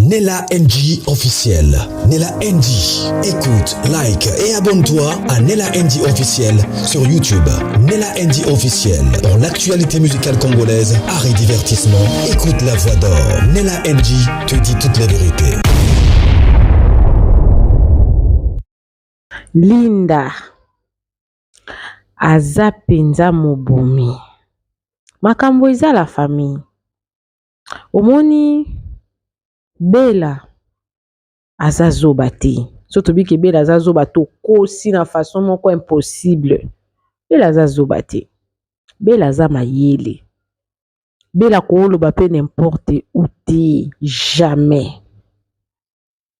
Nella NG officiel. Nella NG. Écoute, like et abonne-toi à Nella NG officiel sur YouTube. Nella NG officiel. Pour l'actualité musicale congolaise, art et divertissement, écoute la voix d'or. Nella NG te dit toute la vérité. Linda aza penza mobomi. Makambo eza la famille. Omoni Bella aza zoba te. So tobi ke Bella aza zoba to kosi na façon moko impossible. Bella aza zoba te. Bella aza mayele. Bella kooloba pe n'importe où te. Jamais.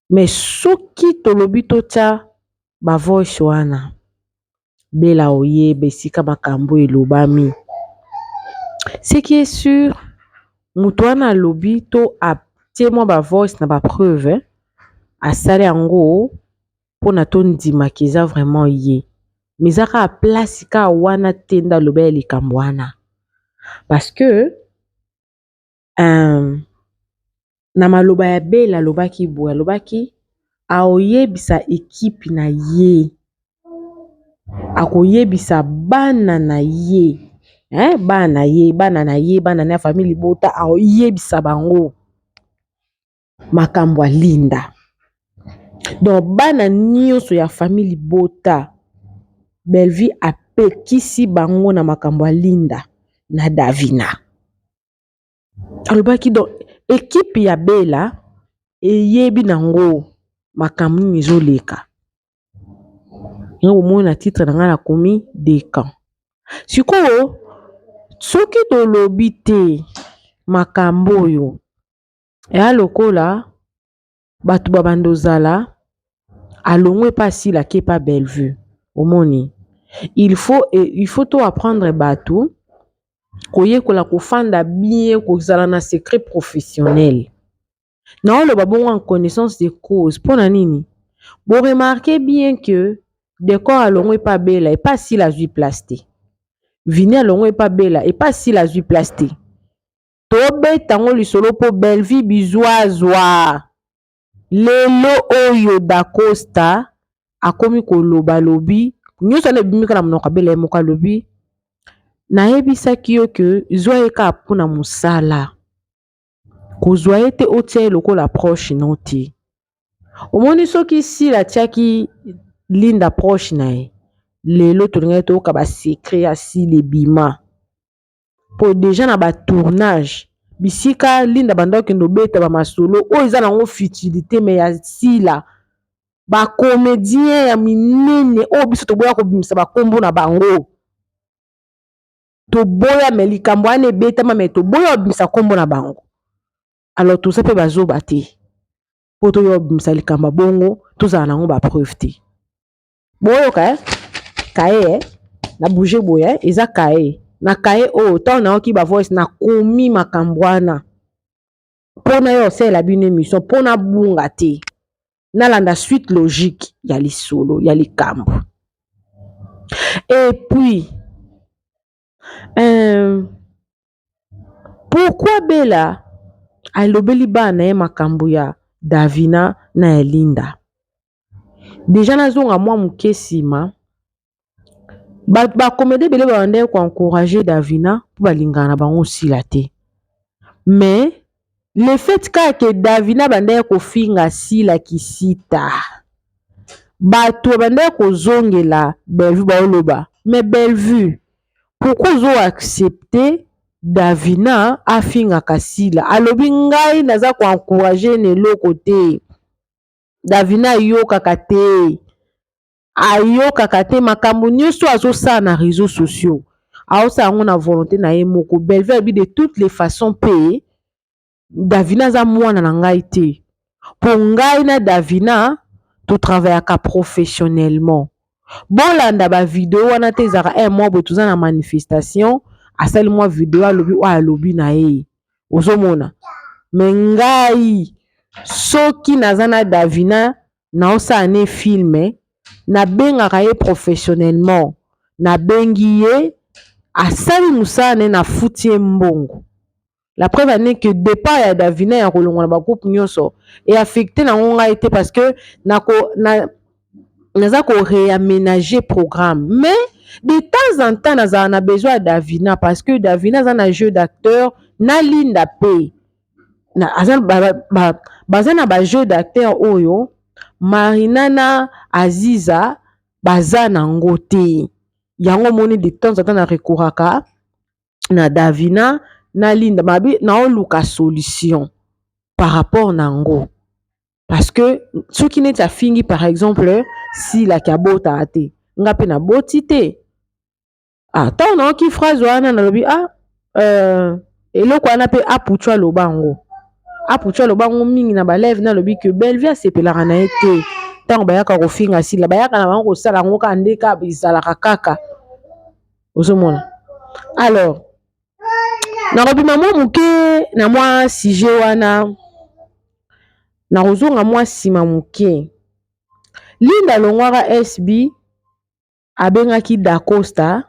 Mais soki tolobi totia ba voice wana. Bella oyebe sika makambo elobami. Ce qui est sûr, mutu wana alobi to atie mwa ba voice na ba preuve asali yango pona to ndimaki eza vraiment ye. Mais ezaka a place ka wana te nda aloba ya likambo wana. Parce que na maloba ya Bella alobaki boye alobaki aoyebisa ekipe na ye. Akoyebisa bana na ye. Bana na ye, bana na famille bota aoyebisa bango makambo ya Linda. Donc bana nyonso ya famille bota Bellevue apekisi bango na makambo ya Linda na Davina. Alobaki donc équipe ya Bella eyebi nango makambo nini ezoleka. Ngo mona titre na nga nakomi Decan. Sikoyo soki tolobi te makambo oyo eya lokola bato babando zala alongwe pa sila ke pa Bellevue. Omoni il faut to apprendre bato koyekola kofanda bien kozala na secret professionnel. Na oloba bongo en connaissance de cause. Pona nini? Bo remarquez bien que décor alongwe pa Bella et pas si la vie plasté. Vini alongwe pa Bella et pas si la vie plasté. Tobe tango lisolo po Bellevue bizwazwa. Lelo oyo da Costa akomi koloba lobi. Nyoso ne bimika na mnoka Bella emoka lobi. Na yebisaki yo ke zwa eka apuna musala. Kozwa ete otie lokola proche noti. Omoni soki si la tiaki Linda proche na ye. Lelo tolinga to ka ba secret ya si le bima. Po déjà na ba tournage. Bisika Linda bando kendo beta ba masolo. O eza na ngo futilité mais ya si la. Ba comédien ya minene. O biso to boya ko bimisa ba kombo na bango. To boya me likambo ane beta ma me to boya bimisa kombo na bango. Alors tout ça pe bazo bate. Po to yo bimisa likambo bongo. To za na ngo ba preuve te. Boyo kae na bouger boye eza kae na kae o ta na oki ba voice na komi makambwana pona yo c'est la bine émission pona bunga te na landa suite logique ya lisolo ya likambo. Et puis pourquoi Bella alobeli bana ye makambo ya Davina na Linda? Déjà nazonga mwa mukesima ba comédie bele ba ndé ko encourager Davina pour balingana bango sila te. Mais le fait que Davina bande ko finga sila kisita bato bande ko zongela Bellevue ba oloba. Mais Bellevue pourquoi zo accepter Davina a finga kasila alobi ngai naza ko encourager ne lokote Davina yoka kate ayoka kate makambo nyonso azosa na réseaux sociaux aosa ngo na volonté na ye moko. Bellevue bi de toutes les façons pe Davina za mwana na ngai te. Po ngai na Davina to travaillaka professionnellement. Bolanda ba vidéo wana te zaka mois bo tuza na manifestation asali moi vidéo alobi na ye. Ozomona. Mais ngai soki nazana Davina na osa ane filme na bengaka ye professionnellement na bengi ye asali musane na futie mbongo. La preuve est que départ ya Davina ya kolongwa na ba groupe nyonso et affecté na ngonga été parce que naza ko réaménager programme. Mais de temps en temps naza na besoin de Davina parce que Davina a un jeu d'acteur na Linda P. Na bazana ba jeu d'acteur oyo Marinana Aziza bazana ngote. Yango moni de temps en temps na rekouraka na Davina na Linda mabi na oluka solution par rapport na ngo. Parce que ceux qui n'est fingi par exemple si la kabota ate nga pe na botité ah tant non qui phrase wana na lobi eloko wana pe apuchwa lobango mingi na balève na lobi que Bellevue sepelaka na été tant bayaka ko finga si la bayaka na bango sala ngo ka ndeka bizala kaka ozomona. Alors na lobi maman muke na moi sujet wana na rozonga moi sima muke Linda longwara SB abengaki Da Costa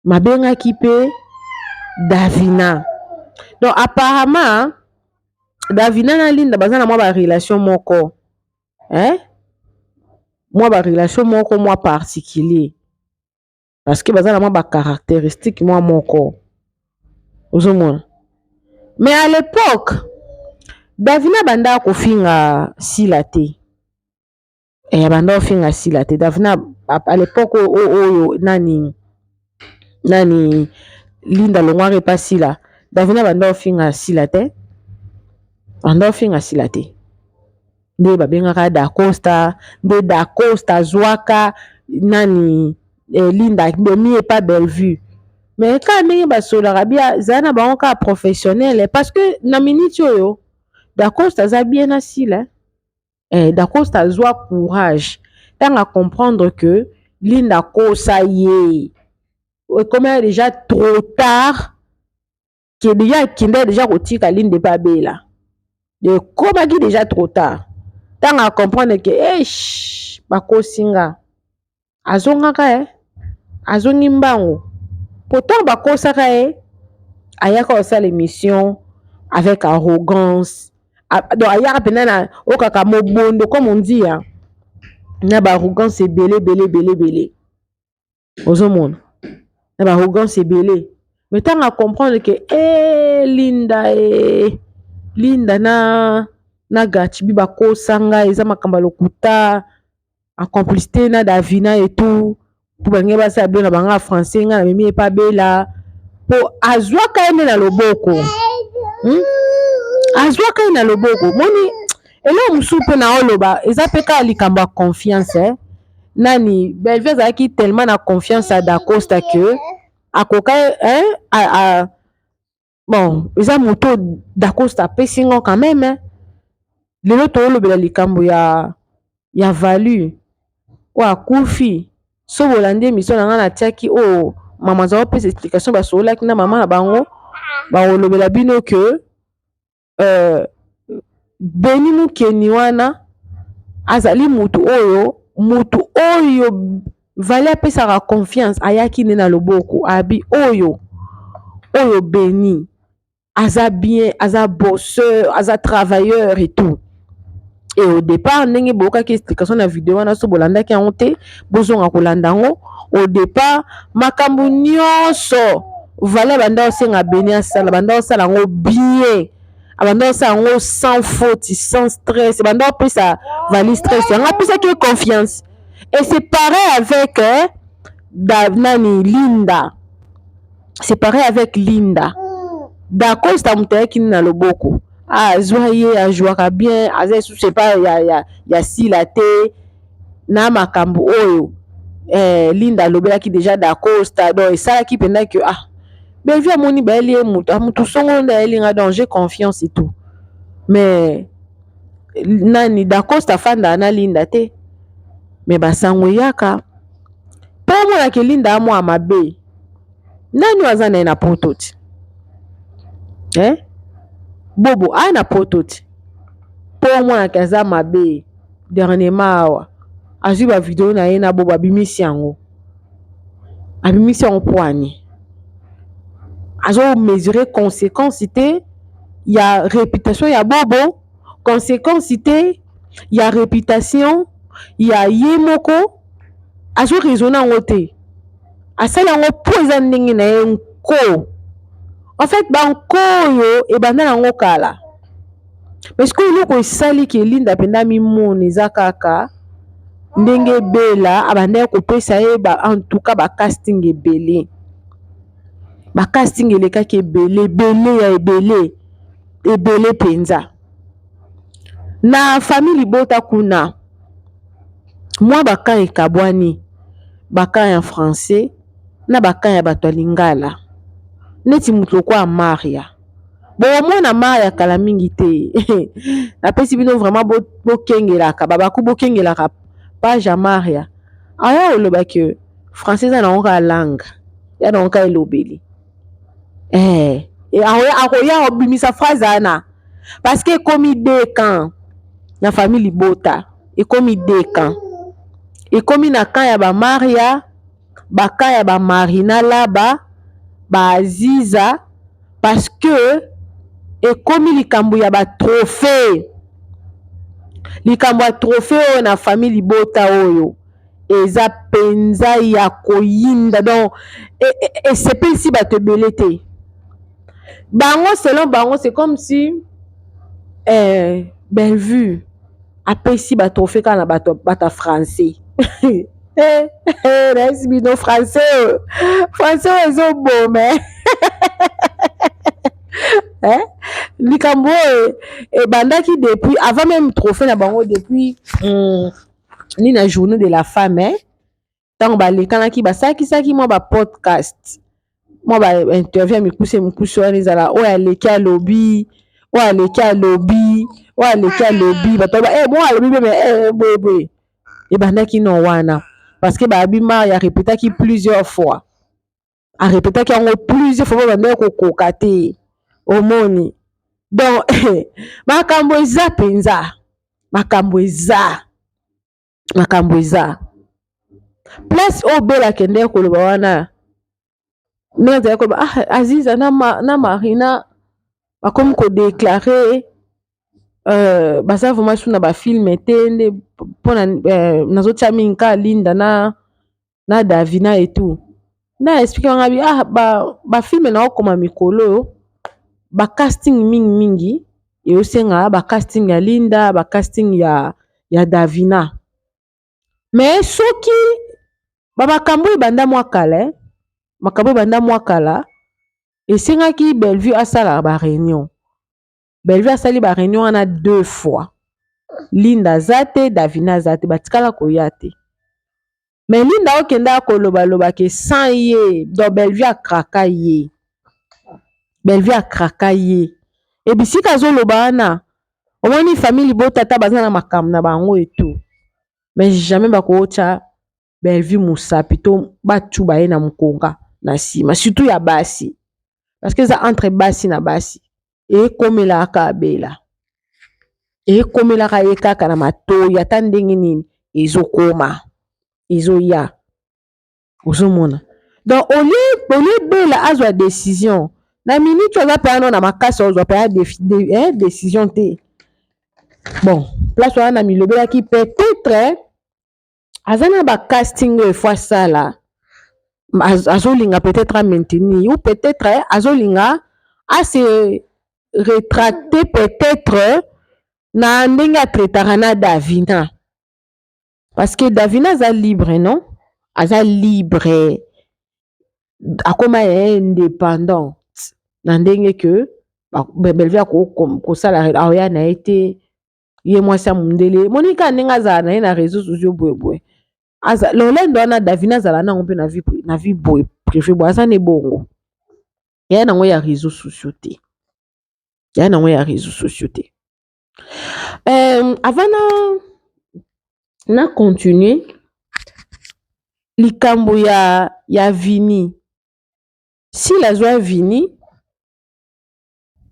mabengaki pe Davina. Donc apparemment Davina na Linda bazana moi ba relation moko moi ba relation moko moi particulier parce que bazana moi ba caractéristique moi moko ozomona. Mais à l'époque Davina banda ko finga silate banda finga silate Davina à l'époque oyo nani Linda longware pas sila Davina banda finga silate nde babengaka Da Costa nde Da Costa zwaka nani Linda bemi pas Bellevue. Mais quand ndenge basolaka bia zana bango ka professionnel parce que na minute oyo Da Costa za bien asila Da Costa zwa courage tant à comprendre que Linda kosa ye comme déjà trop tard que déjà kotika Linda pas bela de comme qui déjà trop tard tant à comprendre que bakosinga azongaka azongi mbango pourtant bakosaka ayaka osa l'émission avec arrogance donc ayaka penana okaka mobondo comme on dit na ba arrogance belé ozomona na ba arrogance belé mais tant à comprendre que Linda na Gachibi bakosanga eza makamba lokuta en complicité na Davina et tout pour bange basa bien na banga français nga na memi pas bela po azwaka ene na loboko azwaka ene na loboko moni elo musupe na oloba eza peka likambo ya confiance nani Bellevue azalaki tellement na confiance à Da Costa que akoka bon eza moto Da Costa pesingo quand même lelo to olobela likambo ya value wa kufi so bolandi émission na nga na tiaki mama za opesa explication basololaki na mama na bango baolobela bino que Beni Mukeni wana azali mutu oyo vale apesaka confiance ayaki ne na loboko abi oyo Beni aza bien aza bosseur aza travailleur et tout. Et au départ ndenge bokaki explication na vidéo wana so bolandaki yango te bozonga kolanda yango au départ makambo nyonso vale banda osenga Beni asala banda osala yango bien banda osala yango sans faute sans stress banda opesa vali stress yango apesaki confiance et c'est pareil avec Linda c'est pareil avec Linda Da Costa mutayaki na loboko azwa ye ajwaka bien aza c'est pas ya sila te na makambo oyo Linda lobelaki déjà Da Costa donc esalaki penda que Bellevue amoni baeli mutu songo nda elinga donc j'ai confiance et tout mais nani Da Costa fanda na Linda te mais basango yaka po mona ke Linda amwa mabe nani waza na poto ti bobo na poto ti po mona ke aza mabe dernièrement awa azwi ba vidéo na ye na bobo abimisi yango po ani azo mesurer conséquence te ya réputation ya bobo, conséquence te ya réputation ya ye moko, azo raisonner yango te, asala yango po eza ndenge na ye nko. En fait banko oyo ebanda nango kala, mais sikoyo eloko esali ke Linda mpenza mimona eza kaka ndenge Bella abanda kopesa ye en tout cas ba casting ebele, ba casting elekaki ebele ya ebele penza. Na famille Libota kuna mwa baka ekabwani, baka ya français na baka ya bato ya lingala, neti mutu kwa Maria. Bon mwana Maria kala mingi te napesi bino vraiment bokengelaka babaku bokengelaka page ya Maria. Aya oloba ke français za na oka langue ya na oka elobeli akoya obimisa phrase ana parce que ekomi deux camps na famille Libota, ekomi deux camps, ekomi na camp ya ba Maria, ba camp ya ba Marina Laba, ba Aziza, parce que ekomi likambo ya ba trophée, likambo ya trophée oyo na famille Libota oyo eza penza ya koyinda, donc esepelisi bato ebele te. Bango selon bango c'est comme si Bellevue apesi ba trophée kaka na bata français naesi bino français ezo bome likambo ebandaki depuis avant même trophée na bango, depuis ni na journée de la femme ntango balekanaki basakisaki mwa ba podcast, mwa ba interview ya mikuse wana ezala oyo aleki alobi, oyo aleki alobi, oyo aleki alobi, bato mwa alobi meme boye ebandaki no wana parce que babima ya répétaki plusieurs fois, arépétaki yango plusieurs fois babandaki kokoka te omoni. Donc makambo eza penza, makambo eza place oyo Bella akendeki koloba wana ndenge azalaki koloba Aziza na Marina bakomi kodeklare baza vraiment suna bafilme te nde mpona nazotia mingi ka Linda na Davina etu na explike wangabi bafilme na okoma mikolo bacasting mingi eosenga bacasting ya Linda, bacasting ya Davina, mais soki makambo ebanda mwa kala esengaki Bellevue asala ba réunion. Bellevue asali ba réunion wana 2 fois, Linda aza te, Davina aza te, batikala koya te, mais Linda okenda koloba ke sans ye, donc Bellevue akraka ye ebisika azoloba wana omoni famille Libota ta baza na makambo na bango etu, mais jamais bakootya Bellevue musapi to batuba ye na mukonga na nsima, surtout ya basi parce que eza entre basi na basi ekomelaka Bella, ekomelaka ye kaka na matoyi ata ndenge nini ezokoma ezoya ozomona. Donc olie Bella azwa décision na minute aza pena na makasi ozwa pena décision te. Bon place wana milobelaki peut-être aza na ba casting oyo fois sala azolinga peut-être maintenir ou peut-être azolinga se rétracter peut-être na ndenge atretaka na Davina, parce que Davina aza libre, non aza libre, akoma indépendant na ndenge ke Bellevue kosala aoya na ye te, ye mwasi ya mundele monika ndenge azala na ye na réseaux sociaux boye lolendo wana Davina azala nango mpe na vie boye privé boye aza ne bongo ya nango ya réseaux sociaux te, avant na continuer likambo ya Vini, si lazwa Vini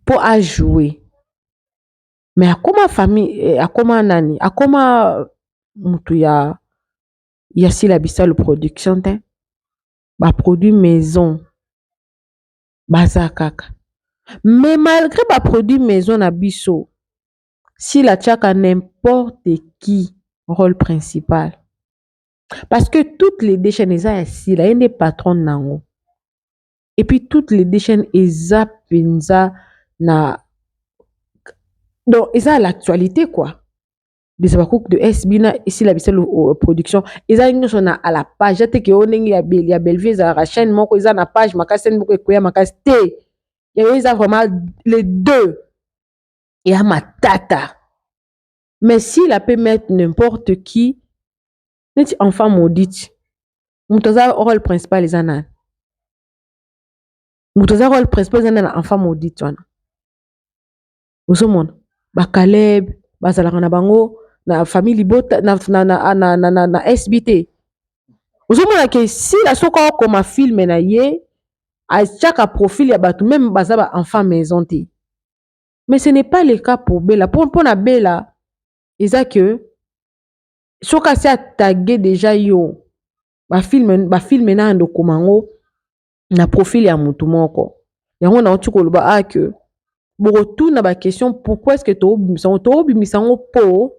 po a jouer, mais akoma famille akoma nani, akoma mutu ya Sila Bissalo production te, ba produit maison baza kaka. Mais malgré ba produit maison na biso, si la tchaka n'importe qui rôle principal. Parce que toutes les déchaînes eza ici là, il y a des patrons nango. Et puis toutes les déchaînes eza penza na donc eza l'actualité quoi. Des abakouk de SBina ici la bise production eza nyonso na à la page ate ke onengi ya Bellevue za la chaîne moko eza na page makasi moko ekoya makasi te. Il y a vraiment les deux. Il y a matata. Mais s'il a peut mettre n'importe qui, n'est enfant maudite. Moutoza rôle principal les anan. Moutoza rôle principal les anan enfant maudite wana. Osomon ba Caleb, ba zalaka na bango na famille Libota na SBT. Osomon que si la soko comme un film na ye à chaque profil ya batu même bazaba enfant maison te. Mais ce n'est pas le cas pour Bella. Pour la Bella, c'est que si on a tagué déjà yo, ba film na ando komango na profil ya mutu moko. Yango na otu ko ba que beaucoup na ba question pourquoi est-ce que to bimisango po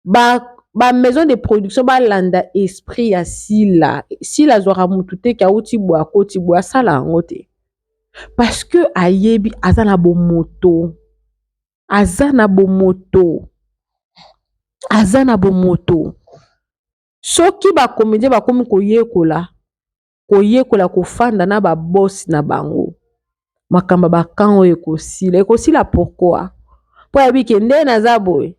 ba maison de production ba landa esprit ya sila zora mutu te ka uti bo akoti bo sala ngote. Parce que ayebi azana bo moto. Azana bo moto. Soki ba comédien ba komi koyekola ko fanda na ba boss na bango. Makamba ba kango ekosila pourquoi? Po yabi ke nde na zaboy.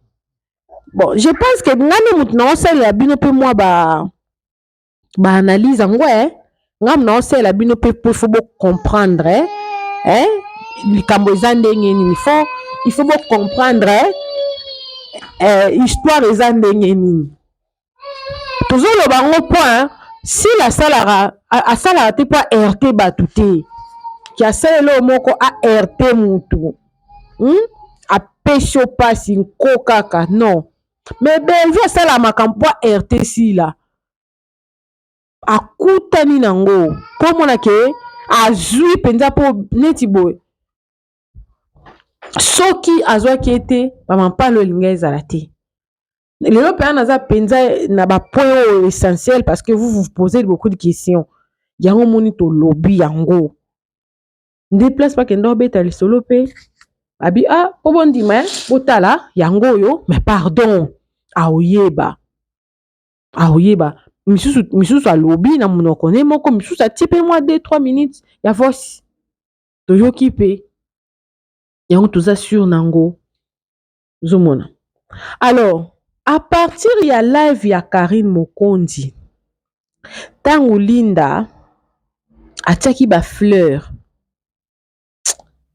Bon, je pense que ngani mutu na osala ya bino pe moi ba analyse ngwe ngam na osala bino pe faut comprendre likambo ezande ngeni il faut comprendre histoire ezande ngeni. Toujours le bango point si la salara a salara te pas RT batute qui a sala moko a RT mutu a pesho pasi nko kaka non mais Bellevue sala makampo RT si la akutani nango po mona ke azui penza po neti boy soki azwaki ete bamampalo elinga ezala te. Lelo pe naza penza na ba point essentiel parce que vous posez beaucoup de questions. Yango moni to lobby yango. Nde place pa kendo beta lisolo pe abi po bondi ma botala yango yo mais pardon aoyeba misusu a lobby na monoko ne moko misusu a type moi 2-3 minutes ya voice toyoki pe yango toza sur nango zomona. Alors à partir ya live ya Karine Mokondi tango Linda atiaki ba fleur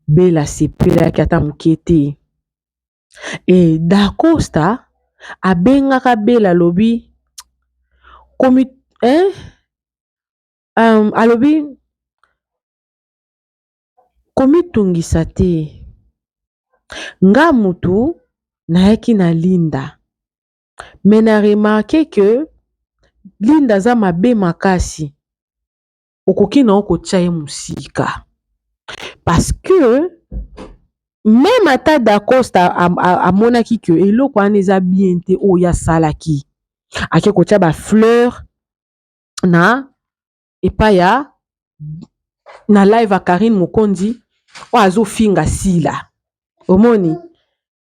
Bella sepelaki ata moke te et Dacosta abengaka Bella lobi komi alobi komitungisa te nga mutu nayaki na Linda mais na remarqué que Linda za mabe makasi okoki na okotia ye musika parce que même ata Dacosta amonaki que eloko wana eza bien te oyo asalaki ake kotia ba fleur na epaya na live a Karine Mokondi o azofinga sila omoni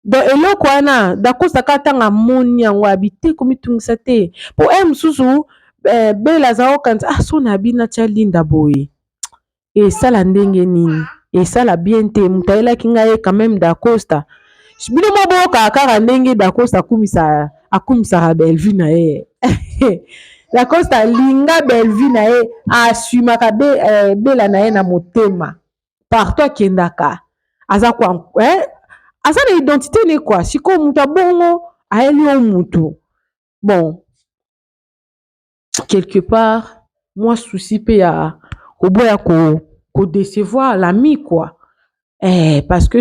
donc eloko wana Dacosta katanga moni yango abite komitungisa te po mususu Bella za okanta so na bina tia Linda boye esala ndenge nini esala bien te mutayelaki ngai quand même Dacosta bino moboka kaka ndenge Dacosta akumisaka Bellevue na ye Dacosta linga Bellevue na ye asumaka Bella na ye na motema partout akendaka aza kwa aza na identité ne quoi siko mutu abongo ayeli o mutu bon quelque part moi souci pe ya koboya ko décevoir l'ami quoi parce que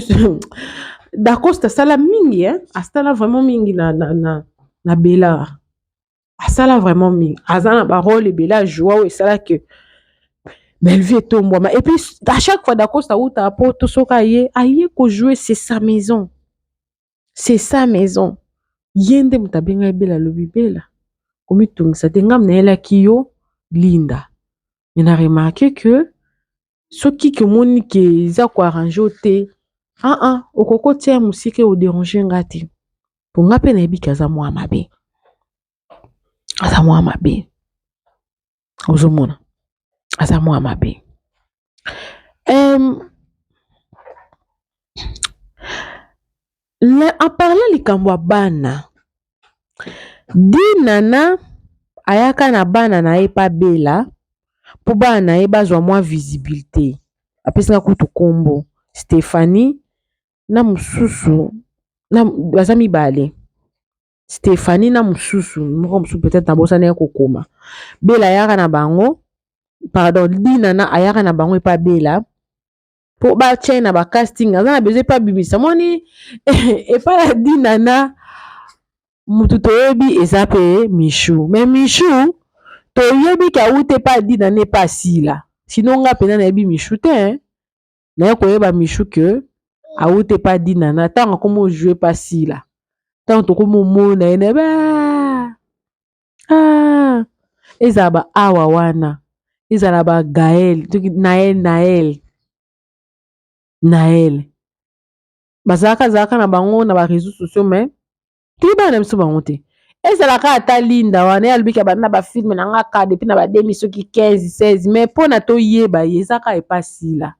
Dacosta sala mingi asala vraiment mingi na Bella asala vraiment mingi azana ba rôle Bella joie et sala que Bellevue est tombée. Et puis, à chaque fois, d'accord, ça ou ta porte, aïe, ko jouer, c'est sa maison. C'est sa maison. Yende mutabenga bela lobi bela. Comme tout ça, tengam na ela kiyo linda. Mais on a remarqué que ce qui que moni que za ko arranger te, okoko tia musike o déranger ngati. Pour nga pe na yebi kaza mwa mabe. Aza mwa mabe. Ozomona. Aza mwa mabe. En parlant likambo bana. Di nana ayaka na bana na ye pa bela. Po bana na ye bazwa mwa visibilité. Apesanga kutu kombo. Stéphanie na mususu na baza mibale. Stéphanie na mususu moko mususu peut-être na bosa na kokoma. Bela ayaka na bango. Pardon, di nana ayaka na bango pa bela. Po ba tche na ba casting aza na besoin pa bimisa moni e pa la di nana mutu toyebi eza pe Michou. Mais Michou toyebi ka ute pa di nana pa sila. Sinon nga pena na yebi Michou te hein. Na koyeba Michou que a ute pa di nana tanga komo jouer pa sila. Tanga to komo mona ene ba eza ba awa wana. Eza na ba Gaël, Naël. Bazaka na bango na ba réseaux sociaux mais ki ba na miso bango te. Eza la ka ata linda wana ya albika ba na ba film na nga ka depuis na ba demi soki 15 16 mais pona to yeba yezaka e pasila.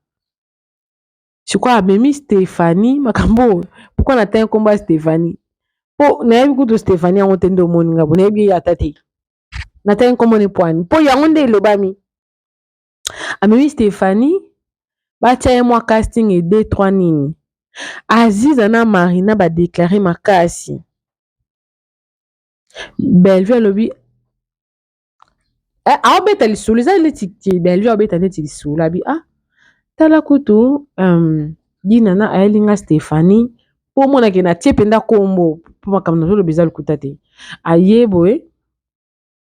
Je crois memi Stéphanie makambo pourquoi na ten komba Stéphanie. Po na yebi kutu Stéphanie yango te ndo moninga bo na yebi ata te. Na ten kombo ne poani. Po yango nde lobami. Amemi Stéphanie batia ye mwa casting et 2-3 nini. Aziza na Marina ba déclarer makasi. Bellevue alobi aobeta lisolo eza leti Bellevue aobeta neti lisolo abi tala kutu di nana ayelinga Stéphanie po mona ke na tie penda kombo po makambo na lobi eza lukuta te. Ayeboe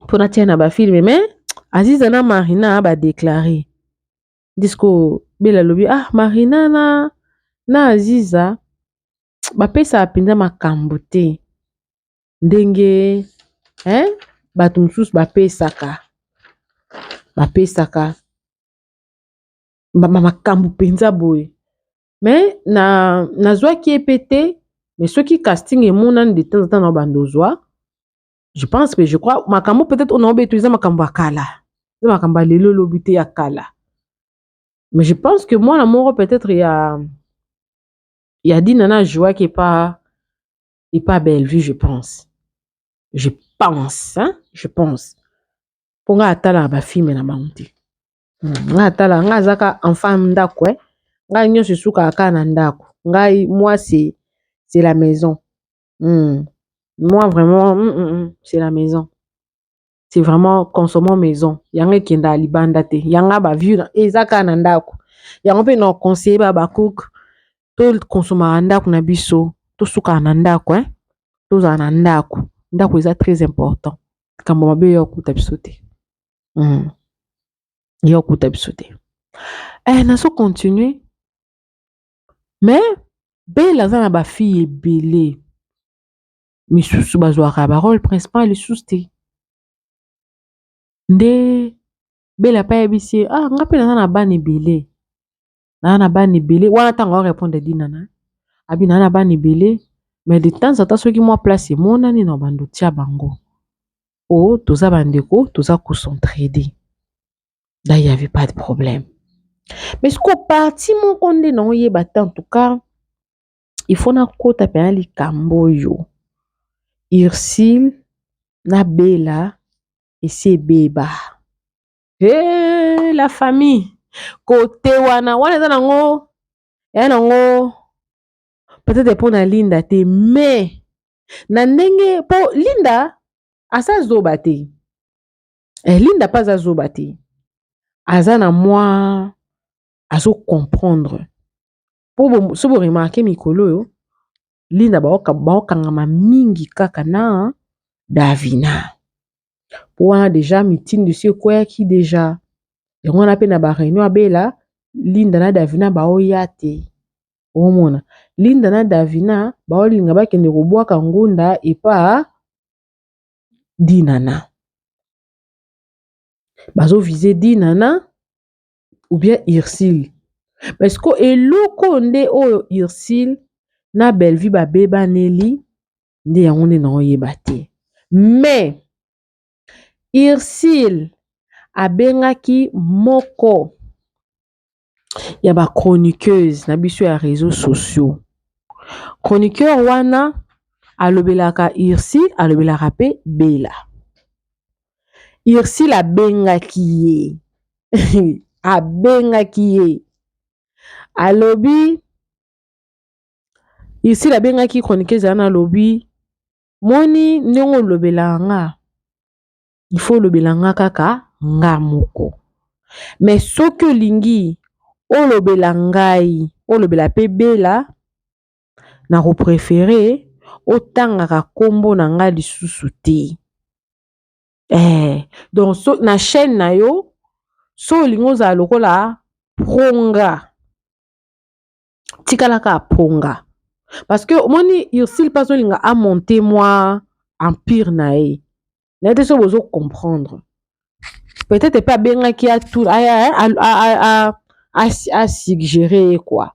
po na tia na ba film mais Aziza na Marina ba déclarer. Disco bela lobi Marina na Aziza bapesa apinda makambo te ndenge bato mosusu bapesaka makambo penza boye mais nazwaki epe te mais soki casting emonani de temps en temps na bandozwa je pense que je crois makambo peut-être on a obétuisa makambo akala eza makambo lelo lobi te akala. Mais je pense que moi, l'amour, peut-être, il y a dit nana joie qui est pas Bellevue, je pense. Je pense. Pour nga atala ba film na bangote. Nga atala nga zaka enfant ndako nga nyo se suka aka na ndako. Nga moi c'est la maison. Moi vraiment c'est la maison. C'est vraiment consommons maison. Yanga kenda libanda te. Yanga ba vieux ezaka na ndako. Yango pe na conseiller ba cook to consommer ndako na biso to suka na ndako to za na ndako. Ndako eza très important. Kambo mabe yo kuta biso te. Yo kuta biso te. Na so continuer. Mais bela za na ba fille ebele. Misusu bazwaka ba rôle principal lisusu te. Nde bela pa yebisi nga pe na bana ebele. Na bana ebele wana tanga répondre di nana. Abi na bana ebele mais de temps en temps soki moi place emonani na bando tia bango. Toza bandeko, toza concentré. Là il y avait pas de problème. Mais ce qu'on parti mon konde na oyeba en tout cas il faut na kota pe ali kamboyo. Ursule na Bella et c'est beba. La famille côté wana eza nango nango peut-être pour na Linda te mais na ndenge po Linda asa zoba te. Linda pas azoba te. Aza na moi azo comprendre. Po so bo remarquer mikolo yo Linda baokangama mingi kaka na Davina. Pour wana déjà meeting de ce quoi qui déjà yango wana pe na ba réunion abela Linda na Davina baoya te omona Linda na Davina baolinga bakende kobwaka ngunda epa Dinana bazo viser Dinana ou bien Ursule parce que eloko nde oyo Ursule na Bellevue babeba neli nde yango nde na oyeba te mais Ursule abengaki moko ya ba chroniqueuse na biso ya réseaux sociaux chroniqueur wana alobelaka Ursule alobelaka pe Bella Ursule abengaki ye abengaki ye alobi Ursule abengaki chroniqueuse wana alobi moni ndenge olobela nga il faut olobela nga kaka nga moko mais soki olingi olobela ngai olobela pe Bella na ko préférer otangaka kombo na nga lisusu te donc so, na chaîne na yo so olingi ozala lokola pronga tikalaka pronga parce que omoni Ursule pas olinga a monter moi empire na ye na te so bozo comprendre peut-être pas bengaki a tout a suggérer quoi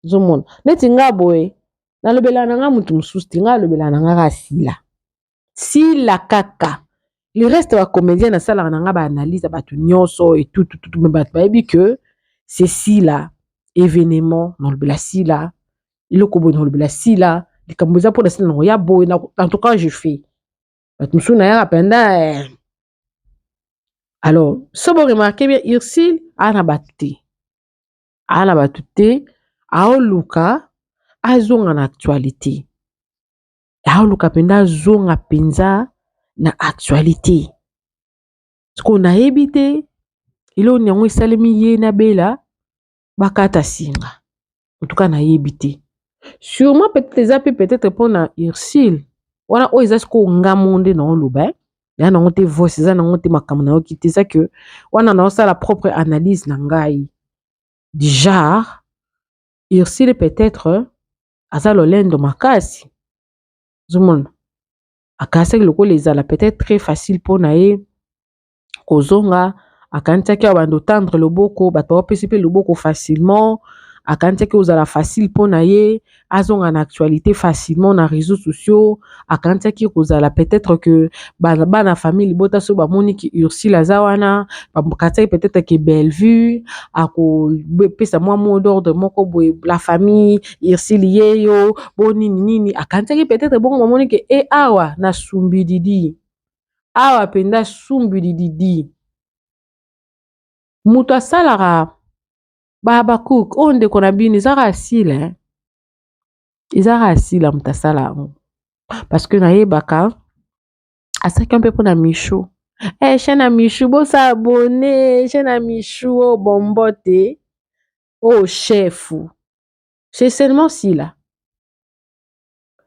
zomona neti nga boye nalobela na nga mutu mususu te nga alobela na nga ka sila kaka le reste ba comédien na sala na nga ba analyse bato nyonso et tout mais bato bayebi que c'est sila événement nalobela sila iloko boye nalobela sila likambo eza mpona sila nango ya boye en tout cas je fais bato mosusu na yaka penda alors so bo remarqué bien Ursule ana bato te aoluka azonga na actualité aoluka penda azonga penza na actualité ko nayebi te ilo nyango esalemi ye na Bella bakata singa en tout cas nayebi te sûrement peut-être eza peut-être mpona Ursule wana oyo eza siko nga monde na oloba ya nango te voice eza nango te makambo na yoki te eza que wana na osala propre analyse na ngai du genre Ursule peut-être aza lolendo makasi zomona akasaki lokola ezala peut-être très facile mpona ye kozonga akantiaki ya bando tendre loboko bato bapesi mpe loboko facilement akantiaki ozala facile mpona ye azonga na actualité facilement na réseaux sociaux akantiaki kozala peut-être que bana famille libota so bamoni ki Ursule aza wana bakantiaki peut-être que Bellevue akopesa mwa mot d'ordre moko boye la famille Ursule yeyo bonini nini akantiaki peut-être bongo bamoni ke awa na sumbi didi awa penda sumbi didi mutu asalaka babacook oyo ndeko na bino ezaka asila ezaka asila mutu asala yango parce que nayebaka asaki mpe mpona Michou chaîne ya Michou bosa abonné chaîne ya Michou o bombo te o chefu c'est seulement sila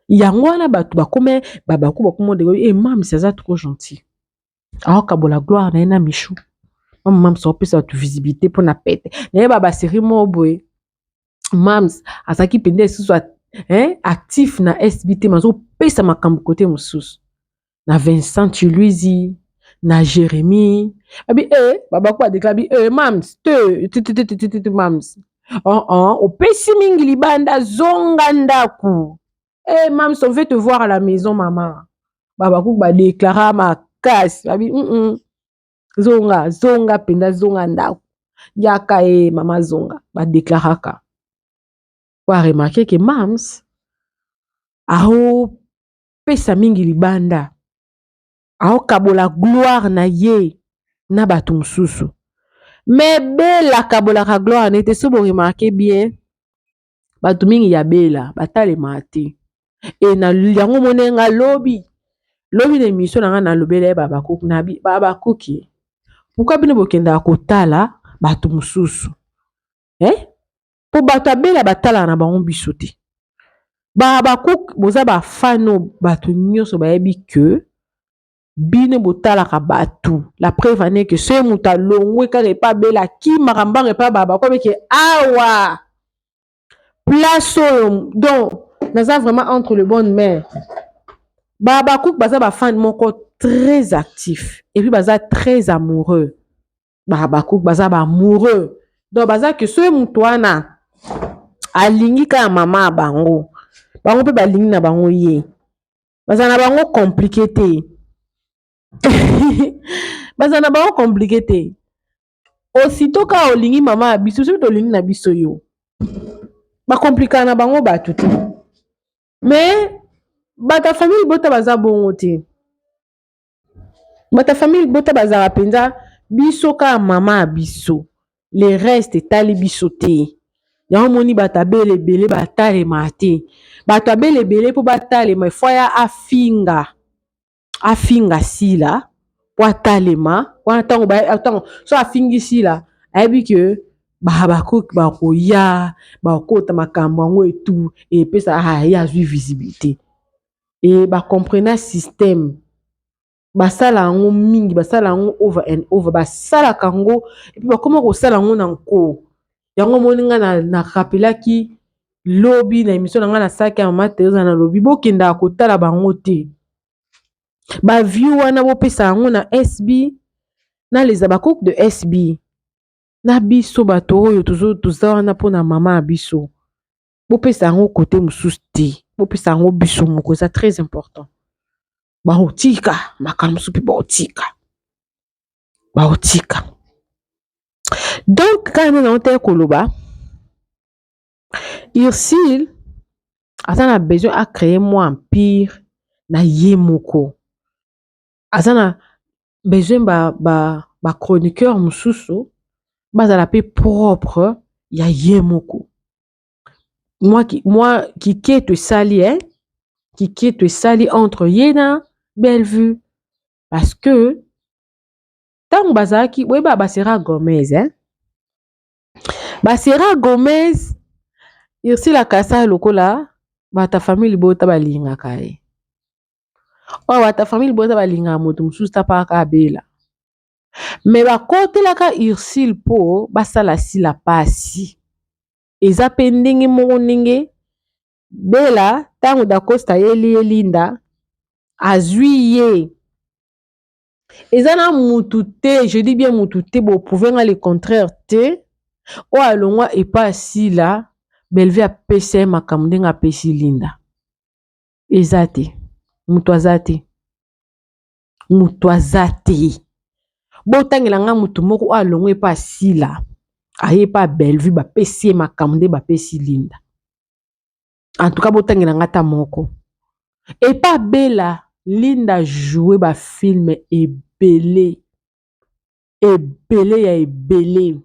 yango wana bato bakome babaku bakoma ndeko Mams aza trop gentil aokabola gloire na ye na Michou Mams opesa bato visibilité mpona pete nayeba basérie mo boye Mams azaki pende lisusu actif na SBT mazopesa makambo kote mosusu na Vincent Chiluizi na Jérémy abi babako adeklabi Mams te Mams opesi mingi libanda zonga ndaku Mams on veut te voir à la maison maman babako badeklara makasi abi zonga penda zonga ndaku yaka mama zonga badeklaraka po remarqué que Mams pesa mingi libanda kabola gloire na ye na bato mosusu mais Bella kabolaka gloire na te so bo remarqué bien bato mingi ya Bella batalema te na yango monenga lobi na émission na nga na lobela babakuki pourquoi bino bokendaka kotala bato mosusu po bato ya Bella batalaka na bango biso te babakuki boza bafano bato nyonso bayebi ke bine botala ka batu. La preuve en est que ce muta longwe ka repa bela ki maramba repa baba ko beke awa. Place donc naza vraiment entre le bonne mère. Baba Cook baza ba fan moko très actif et puis baza très amoureux. Baba Cook baza ba amoureux. Donc baza que ce mutuana alingi ka mama bango. Bango pe balingi na bango ye. Baza na bango compliqué te. Baza na bango compliqué te. Aussitôt ka olingi mama biso so to olingi na biso yo. Ba compliqué na bango ba tout. Mais bata famille bota baza bongo te. Bata famille bota baza penza biso ka mama biso. Le reste tali biso te. Yango moni bata bele bele batale mate. Bata bele bele po batale ma foya afinga. Afinga sila po atalema. Wana tango so afingi sila ayebi ke Baba Cook ba koya ba kota makambo ngo et tout et puis ça ya visibilité. Et ba comprendre système basala ngo mingi basala ngo over and over basala kango et puis ba comment ko sala ngo nanko yango moninga na rappelaki lobby na émission nga na saki ya mama Teresa na lobby bokenda kotala bango te ba view wana bo pesa ngo na SB na les Abacook de SB na biso bato oyo toza wana pona mama biso bo pesa ngo côté mususu te bo pesa ngo biso moko ça très important. Baotika makambo supi baotika donc quand on entend koloba Ursule a besoin à créer moi empire na yemoko a besoin ba chroniqueur mususu bazala pe propre ya yemoko moi qui te sali qui te sali entre yena Bellevue parce que tant bazaki oui Basera Gomez Basera Gomez Ursule akasa lokola bata famille bota balinga kae bata famille bota balinga moto mususu tapaka bela mais bakotelaka Ursule po basala sila pasi eza pe ndenge moko ndenge bela tango da Costa Linda azwi ye eza na mutu te je dis bien mutu te bo pouvez le contraire te o alongwa epa sila Bellevue apesa makambo ndenge apesi Linda eza te mutu aza te botangela nga mutu moko o alongwa epa sila aye pa Bellevue bapesi makambo ndenge bapesi Linda en tout cas botangela nga ta moko epa bela Linda joué ba film ebele ya ebele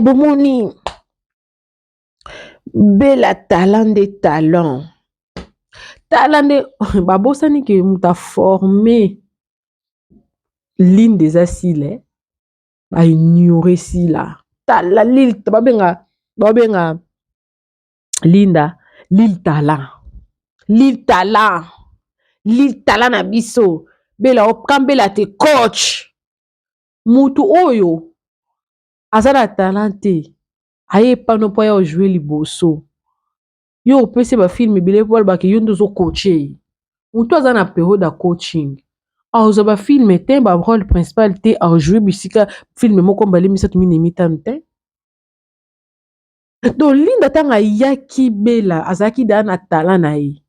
bomoni bela talent de babosani ke muta formé ligne des asiles ba ignorer sila tala lil babenga Linda lil talent na biso bela okambela te coach mutu oyo azala talent te aye pano po ya jouer liboso yo opese ba film ebele po ba ke yo ndozo coacher mutu aza na période de coaching ozo ba film te ba rôle principal te a jouer bisika film moko mbali misatu mine mitano te donc Linda tanga yaki bela azaki da na talent na ye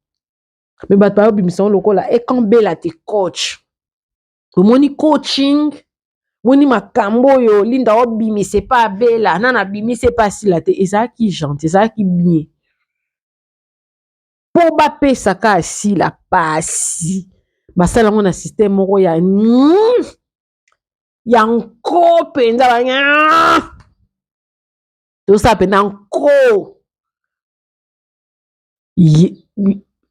mais bato ba bimisa lokola e quand bela te coach omoni coaching moni makambo yo Linda obimise pa bela nana bimise pa sila te ezaki gentil ezaki bien po bapesa ka sila pasi basala ngo na système moko ya nko penza banya tosa pena nko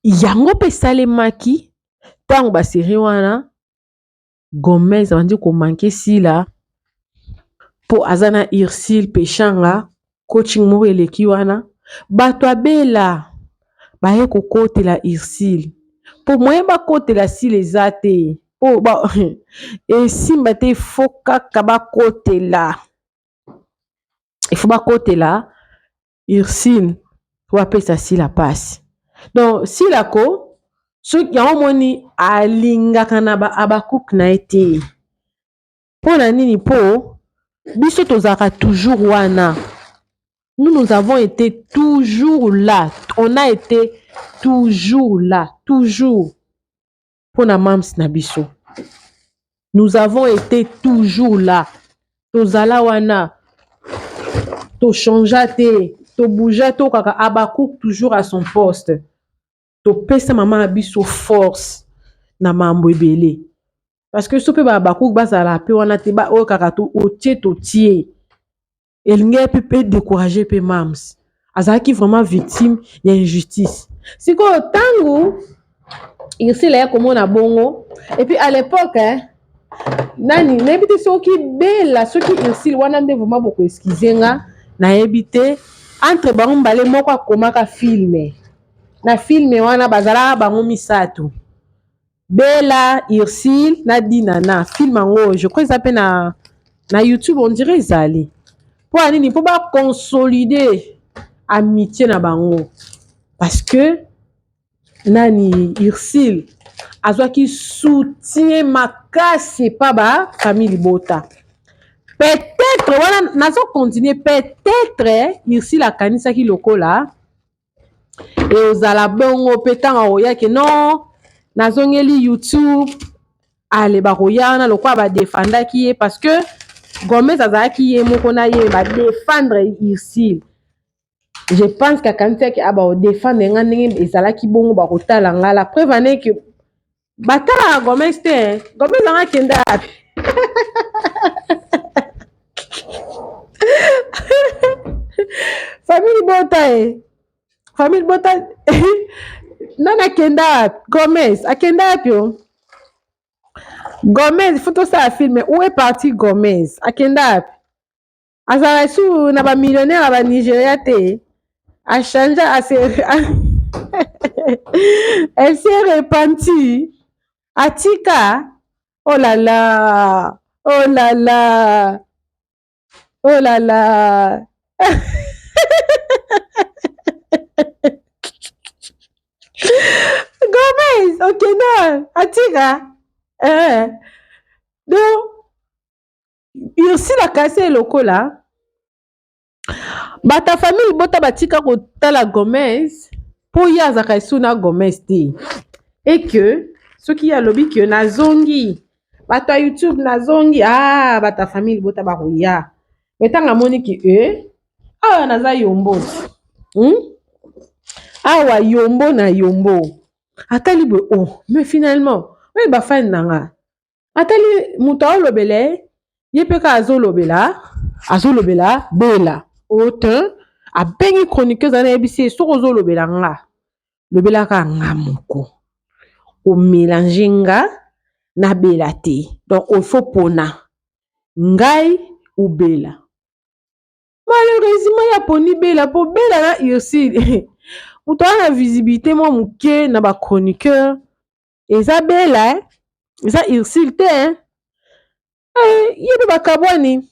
yango pe salemaki tango baseri wana Gomez abandi komanke sila po azana Ursule peshanga coaching moko eleki wana bato abela baye kokotela Ursule Pour moi, ba côté la si les athées. Oh, bah, et si il faut qu'à côté là. Il faut pas côté là. Ursine, pour appeler ça si la passe. Donc, si la ko, ceux qui ont moni à linga kanaba abakouk na été. Pour la nini po, biso tozaka toujours wana. Nous avons été toujours là. On a été toujours là. Toujours. Pour na mams na biso. Nous avons été toujours là. Tozala wana. To changea te. To bougea to kaka abakouk toujours à son poste. To pesa maman abiso force na mambo ebele. Parce que sope ba abakouk bazala pe wana te ba o kaka to otie to tie. Elinge peut décourager pe mams. Azaki vraiment victime ya injustice. Siko tango il s'est là comme on a bongo et puis à l'époque nani n'habite soki bela soki il s'il wana nde vraiment beaucoup excuser nga na habité entre bango mbale moko akomaka filme na filme wana bazala bango misato Bella Ursule na Dinana film ango je crois ça na YouTube on dirait ezali pour anini pour ba consolider amitié na bango parce que nani Ursule azwaki soutien makasi pa ba famille Libota. Peut-être voilà nazo continuer peut-être Ursule akanisaki lokola et ozala bongo petanga oya ke non nazongeli YouTube ale baroyana lokwa ba défendaki ye parce que Gomez azaki ye moko na ye ba défendre Ursule. Je pense qu'à quand que aba défendre nga ndenge ezalaki bongo ba kotala nga la preuve ane que batala Gomez te Gomez nga kenda famille Bota nana kenda Gomez akenda pio Gomez photo ça filme où est parti Gomez akenda azala su na ba millionnaire ba Nigeria te a changé elle s'est repentie Atika oh là là oh là là oh là là Gomez ok non Atika donc Ursule a cassé le col là bata famille bota batika kotala Gomez po ya zaka suna Gomez te et que ce qui a lobby que na zongi bata YouTube na zongi bata famille bota baroya metanga moni ki awa naza yombo awa yombo na yombo atali bo mais finalement oui ba fan nanga atali muto lobele yepeka azolobela bela autant a bengi chroniqueuse na ebisi soko lobela nga lobela ka nga moko o mélanger nga na bela te donc il faut pona ngai ou bela malheureusement ya poni bela po bela na Ursule muto na visibilité mo muke na ba chroniqueur eza bela eza Ursule te yebe bakabwani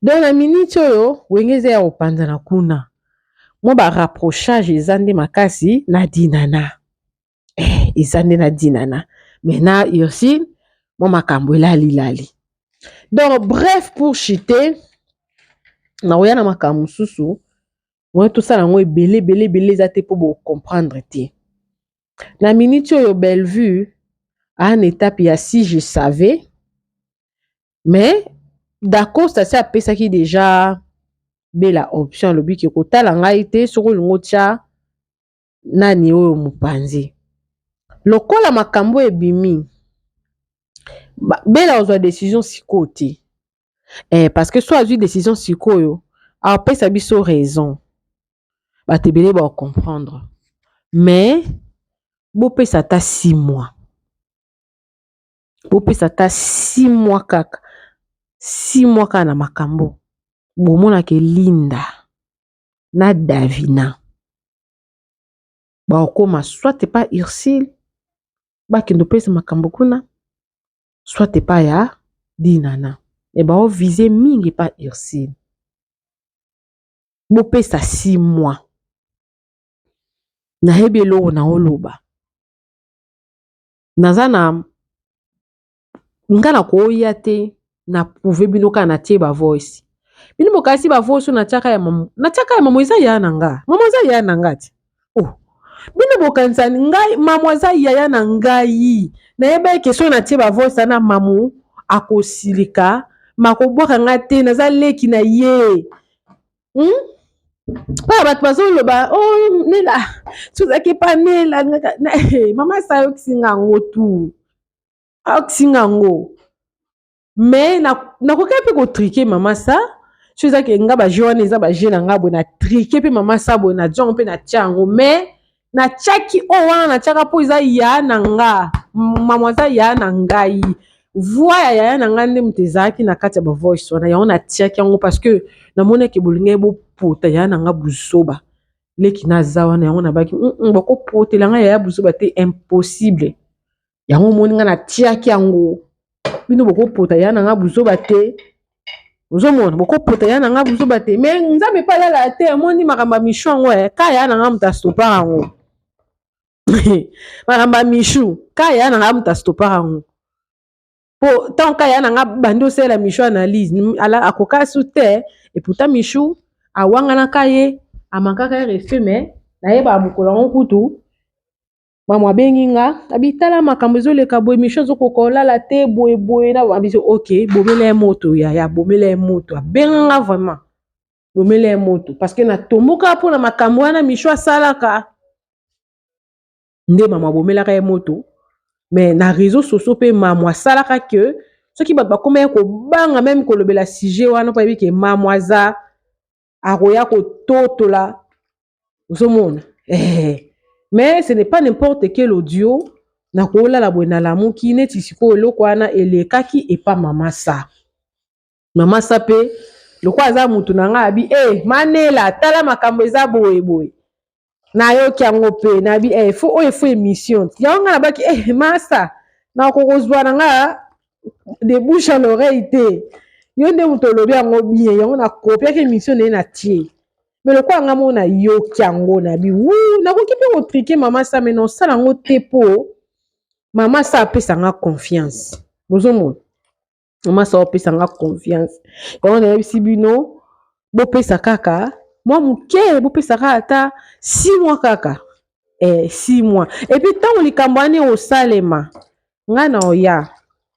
dans la minute oyo wengeze ya opanza na kuna mo ba rapprochage ezande makasi na Dinana ezande na Dinana mais na Ursule mo makambo lali donc bref pour chuter na oya na makambo susu moi tout ça nango belé za te po bo comprendre te na minute oyo Bellevue à une étape ya si je savais mais d'accord ça s'est appelé ça qui déjà bela option lobi ki kotala ngai te soko lingo tia nani oyo mupanzi lokola makambo ebimi bela ozwa décision sikote parce que soit azwi décision sikoyo apesa biso raison batebele ba comprendre mais bopesa ta 6 mois bopesa ta 6 mois kaka 6 mois kaka na makambo bomona ke Linda na Davina baokoma soit pas Ursule bakende pesa makambo kuna soit pas ya Dinana e baovize mingi pa Ursule bopesa 6 mois nayebi eloko na oloba naza na nga na koya te na pouve bino kaka na tie ba voice bino bokasi ba voice na tiaka ya mamo eza ya na nga mamo eza ya na nga ti bino bokanisa ngai mamo eza yaya na ngai nayeba question na tie ba voice na mamo akosilika makobwaka nga te naza leki na ye pa bato bazoloba nela tozaki pa nela mama sa ayokisinga yango tu ayokisinga yango me nakoki mpe kotrike mama sa so ezaki nga baje wana eza baje na nga boye na trike mpe mama sa boye na diango mpe na tia yango me natiaki oyo wana natiaka mpo eza ya na nga mama aza ya na ngai voi ya yaya na ngai nde moto ezalaki na kati ya bavoice wana yango natiaki yango parceke namonaki bolingai bopota yaya na nga buzoba leki naza wana yango nabaki bakopotela ngai yaya buzoba te impossible yango omoni nga natiaki yango bino bokopota yaya na nga buzoba te ozomona bokopota yaya na nga buzoba te me nzambe mpe alala te amoni makambo ya mishu yango ka yaya na nga moto astopaka yango makambo ya mishu ka yaya na nga moto astopaka yango po tant ka yaya na nga bandi osalela mishu analyse akoka su te et pourtant mishu awanganaka ye amakaka ye refe me nayeba mokolo yango kutu mama abengi nga abitala makambo ezoleka boye mishu azokoka olala te boye na babiso ok bomela ye moto ya bomela ye moto abenganga vraiment bomela ye moto parce que natomboka mpona makambo wana mishu asalaka nde mama abomelaka ye moto mais na réseau sociaux mpe mama asalaka ke soki bato bakoma ye kobanga meme kolobela sujet wana mpo ayebi ke mama aza akoya kototola ozomona mais ce n'est pas n'importe quel audio na kolala boye na lamuki neti sikoyo eloko wana elekaki epa mama sa mpe loko aza mutu na nga abi manela tala makambo eza boye nayoki yango mpe nabi oyo fo émission yango nga nabaki masa nakokozwa na nga de bouche à l'oreille te yo nde moto olobi yango bien yango nakopiaki émission na ye na tie me lokola nga mo nayoki yango nabi nakoki mpe kotrike mama sa me nosala yango te mpo mama sa apesa nga confiance bozomona mama sa apesa nga confiance yango nayebisi bino bopesa kaka mwa moke bopesaka ata 6 mois kaka 6 mois epuis ntango likambo wana osalema nga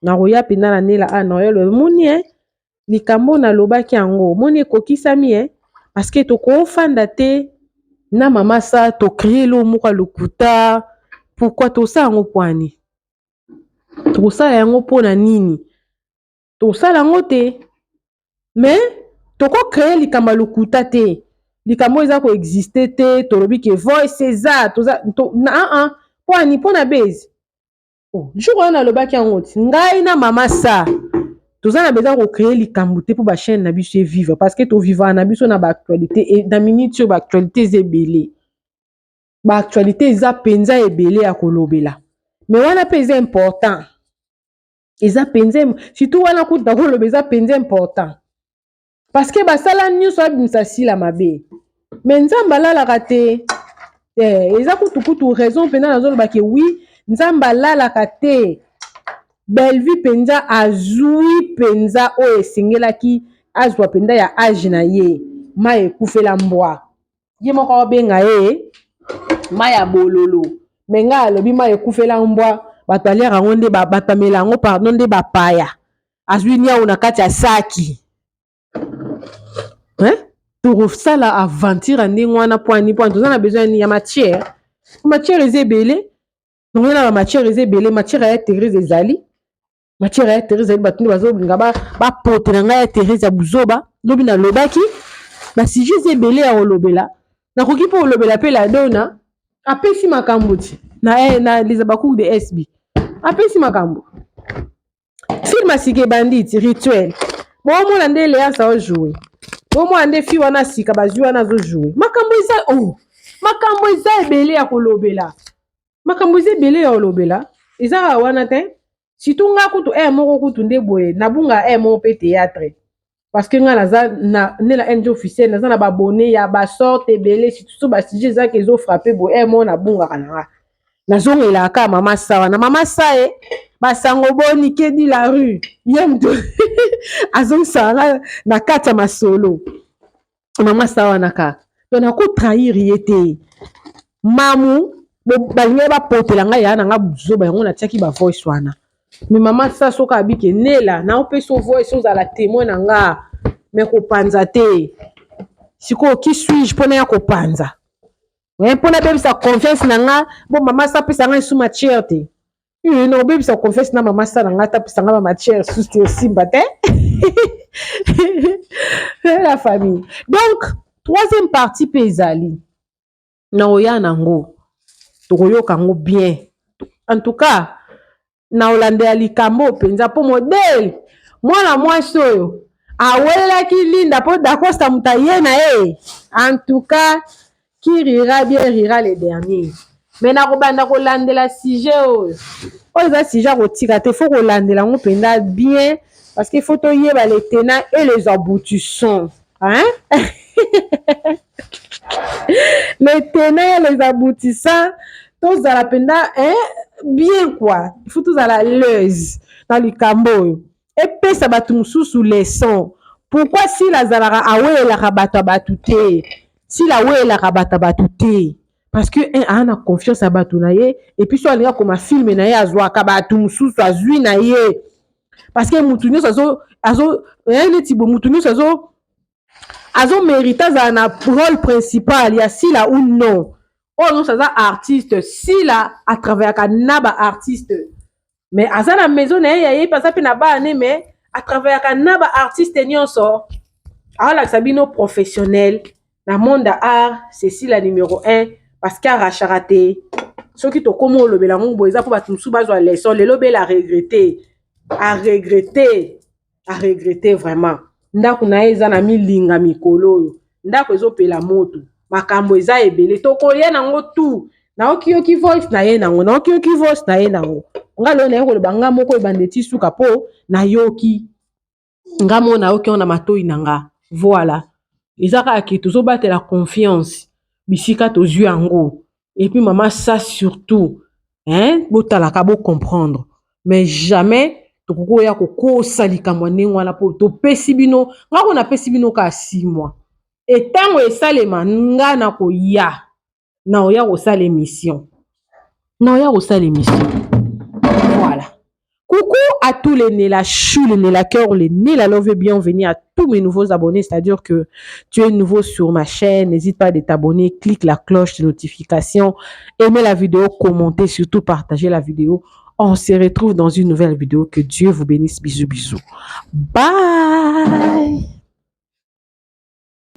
nakoya mpena na nela naoya moni likambo nalobaki yango moni ekokisami parceke tokofanda te na mama sa tocrée lo moko ya lokuta pourkui tosala yango pwani tokosala yango mpona nini tosala yango te mais tokocrée likambo ya lokuta te likambo eza koexiste te tolobi ke voice eza pwani mpona base jour wana nalobaki yango ti ngai na mama sa toza na besoin kocrée likambo te mpo bachaîne na biso evivre parce que tovivaka na biso na baactualité na minute oyo baactualité eza ebele baactualité eza mpenza ebele ya kolobela mais wana mpe eza important eza mpenza surtout wana kuta koloba eza mpenza important parce que basala nyonso abimisa sila mabe me nzambe alalaka te eza kutukutu raison mpena nazolobaki wi nzambe alalaka te Bellevue mpenza azwi mpenza oyo esengelaki azwa mpenza ya age na ye mai ekufela mbwa ye moko abenga ye mai ya bololo me ngai alobi mai ekufela mbwa bato aliaka yango nde batamela yango pardon nde bapaya azwi niau na kati ya saki tokosala aventure ndenge wana pwani toza na besoin ya matière eza ebele nongo na bamatière eza ebele matière ya Thérèse ezali matière ya Thérèse ezali bato nde bazolinga bapotela ngai ya Thérèse ya buzoba lobi nalobaki basuje eza ebele ya kolobela nakoki mpo kolobela mpe ladona apesi makambo ti na liza bacour de sb apesi makambo film asike bandit rituel bomona nde Léance aojoue bomona nde fi wana sika bazwi wana azojoue makambo eza makambo eza ebele ya kolobela makambo eza ebele ya kolobela eza wana te surtout nga kutu moko kutu nde boye nabunga moko mpe théâtre parce que nga naza nela NG officiel naza na babone ya basorte ebele surtout so basujet ezaki ezofrappe boye moko nabungaka nanga nazongelaka mama sawa na mama sae basango boni kedi la rue ye mutu azongisaka na kati ya masolo mama sawa naka to nakotrahir ye te mamu balingai bapotela ngai ya nanga buzoba yango natiaki bavoice wana me mama sa soki abike nela naopesa voice ozala témoin na nga me kopanza te sikoyo ki suis-je mpona ya kopanza mpona bebisa confiance na nga bo mama sa apesa nga esu matière te na obebisa confiance na mama sa na nga tapesa nga bamatière susu te osimba te la famille donc troisième partie mpe ezali na oya nango tokoyoka yango bien en tout cas na olandela likambo mpenza mpo modele mwana mwasi oyo awelelaki linda mpo dakosta moto aye na ye en tout cas qui rira bien rira le dernier mais nakobanda kolandela sujet oyo eza sujet akotika te fo kolandela yango mpenza bien parce que faut toyeba les tenants et les aboutissants hein les tenants et les aboutissants tozala mpenza bien quoi il faut tozala leuse na likambo oyo epesa bato mosusu leson pourquoi sila azalaka awelelaka bato ya bato te sila awelelaka bato ya bato te parce que aa na confiance ya bato na ye epuis so alinga koma filme na ye azwaka bato mosusu azwi na ye parce que mutu nyonso neti bo mutu nyonso azomérite azala na rôle principal ya sila ou non oyo nyonso aza artiste sila atravaillaka na baartiste mais aza na maison na ye ya ye aza mpe na bana mais atravaillaka na baartiste nyonso aolakisa bino professionnel na monde ya art c'est sila numéro 1 parce que arachaka te soki tokómi olobela ngo boye eza mpo bato mosusu bazwa leson lelo bela aregrete vraiment ndako na ye eza na milinga mikolo oyo ndako ezopela moto makambo eza ebele tokolia nango tu naokioki voice na ye nango naokioki voice na ye nango nga lelo na ye koloba nga moko ebanda eti suka mpo nayoki nga mo nayoki ona matoi na nga voilà eza kaka ke tozobatela confiance bisika tozwi yango et puis maman ça surtout botalaka bocomprendre mais jamais tokokoya kokosa likambo ndenge wana mpo topesi bino nga ko napesi bino ka 6 mois etango esalema nga na koya na oya kosala émission voilà. Coucou à tous les Nela Chou, les Nela Cœur, les Nela Love, bienvenue à tous mes nouveaux abonnés, c'est-à-dire que tu es nouveau sur ma chaîne, n'hésite pas à t'abonner, clique la cloche de notification, aimez la vidéo, commentez, surtout partagez la vidéo. On se retrouve dans une nouvelle vidéo. Que Dieu vous bénisse. Bisous, bisous. Bye.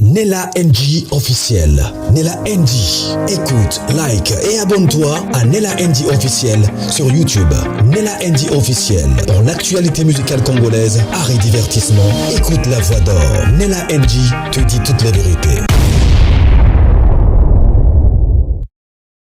Nela NG officiel. Nela NG. Écoute, like et abonne-toi à Nela NG officiel sur YouTube. Nela NG officiel. Pour l'actualité musicale congolaise, art et divertissement, écoute la voix d'or. Nela NG te dit toutes les vérités.